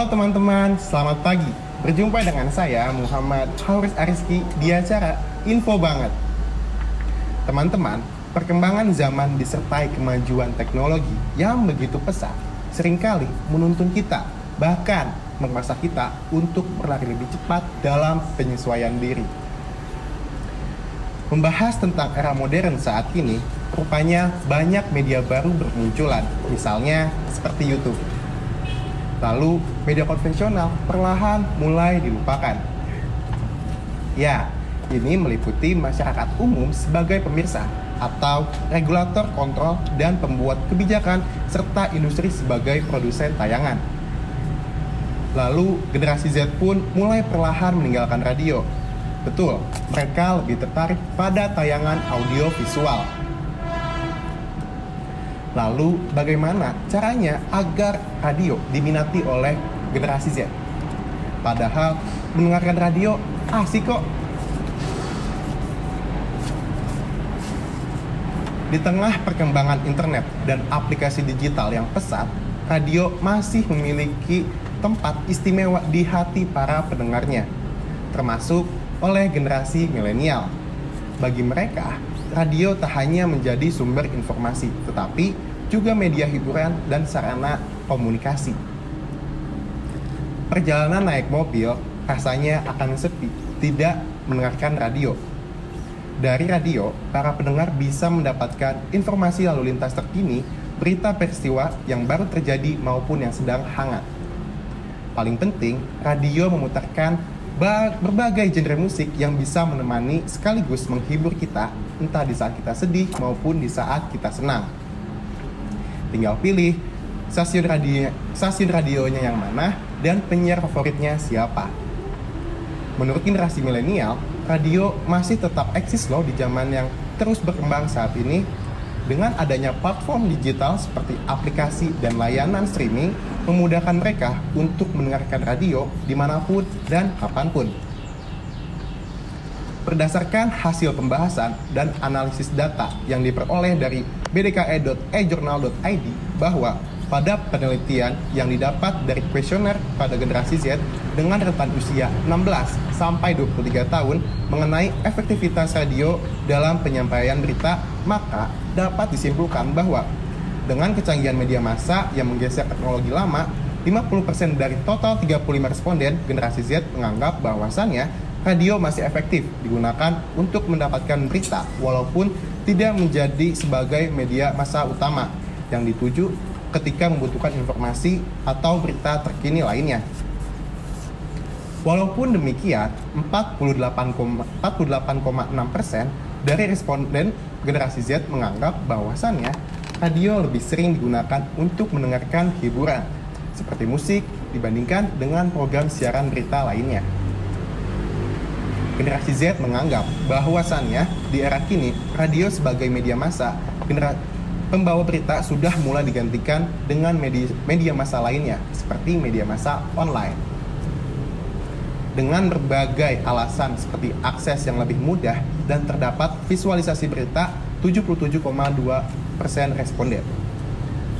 Halo teman-teman, selamat pagi. Berjumpa dengan saya Muhammad Haris Ariski di acara Info Banget. Teman-teman, perkembangan zaman disertai kemajuan teknologi yang begitu pesat seringkali menuntun kita, bahkan memaksa kita untuk berlari lebih cepat dalam penyesuaian diri. Membahas tentang era modern saat ini, rupanya banyak media baru bermunculan, misalnya seperti YouTube. Lalu, media konvensional perlahan mulai dilupakan. Ya, ini meliputi masyarakat umum sebagai pemirsa atau regulator kontrol dan pembuat kebijakan serta industri sebagai produsen tayangan. Lalu, generasi Z pun mulai perlahan meninggalkan radio. Betul, mereka lebih tertarik pada tayangan audio visual. Lalu, bagaimana caranya agar radio diminati oleh generasi Z? Padahal, mendengarkan radio asik kok. Di tengah perkembangan internet dan aplikasi digital yang pesat, radio masih memiliki tempat istimewa di hati para pendengarnya, termasuk oleh generasi milenial. Bagi mereka, radio tak hanya menjadi sumber informasi, tetapi juga media hiburan dan sarana komunikasi. Perjalanan naik mobil rasanya akan sepi tidak mendengarkan radio. Dari radio, para pendengar bisa mendapatkan informasi lalu lintas terkini, berita peristiwa yang baru terjadi maupun yang sedang hangat. Paling penting, radio memutarkan berbagai genre musik yang bisa menemani sekaligus menghibur kita, entah di saat kita sedih maupun di saat kita senang. Tinggal pilih stasiun radionya yang mana dan penyiar favoritnya siapa. Menurut generasi milenial, radio masih tetap eksis loh di zaman yang terus berkembang saat ini. Dengan adanya platform digital seperti aplikasi dan layanan streaming, memudahkan mereka untuk mendengarkan radio dimanapun dan kapanpun. Berdasarkan hasil pembahasan dan analisis data yang diperoleh dari bdke.ejournal.id bahwa pada penelitian yang didapat dari kuesioner pada generasi Z dengan rentan usia 16 sampai 23 tahun mengenai efektivitas radio dalam penyampaian berita, maka dapat disimpulkan bahwa dengan kecanggihan media massa yang menggeser teknologi lama, 50% dari total 35 responden generasi Z menganggap bahwasannya radio masih efektif digunakan untuk mendapatkan berita walaupun tidak menjadi sebagai media massa utama yang dituju ketika membutuhkan informasi atau berita terkini lainnya. Walaupun demikian, 48,6% dari responden generasi Z menganggap bahwasannya radio lebih sering digunakan untuk mendengarkan hiburan seperti musik dibandingkan dengan program siaran berita lainnya. Generasi Z menganggap bahwasannya di era kini, radio sebagai media massa, pembawa berita sudah mulai digantikan dengan media massa lainnya, seperti media massa online. Dengan berbagai alasan seperti akses yang lebih mudah dan terdapat visualisasi berita, 77,2% responden.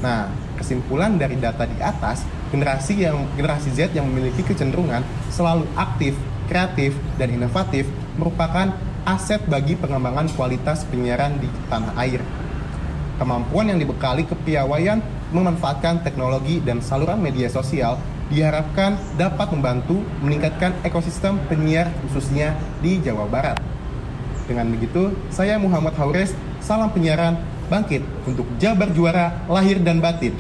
Nah, kesimpulan dari data di atas, generasi Z yang memiliki kecenderungan selalu aktif, kreatif, dan inovatif merupakan aset bagi pengembangan kualitas penyiaran di tanah air. Kemampuan yang dibekali kepiawaian memanfaatkan teknologi dan saluran media sosial diharapkan dapat membantu meningkatkan ekosistem penyiar khususnya di Jawa Barat. Dengan begitu, saya Muhammad Haures, salam penyiaran, bangkit untuk Jabar juara lahir dan batin.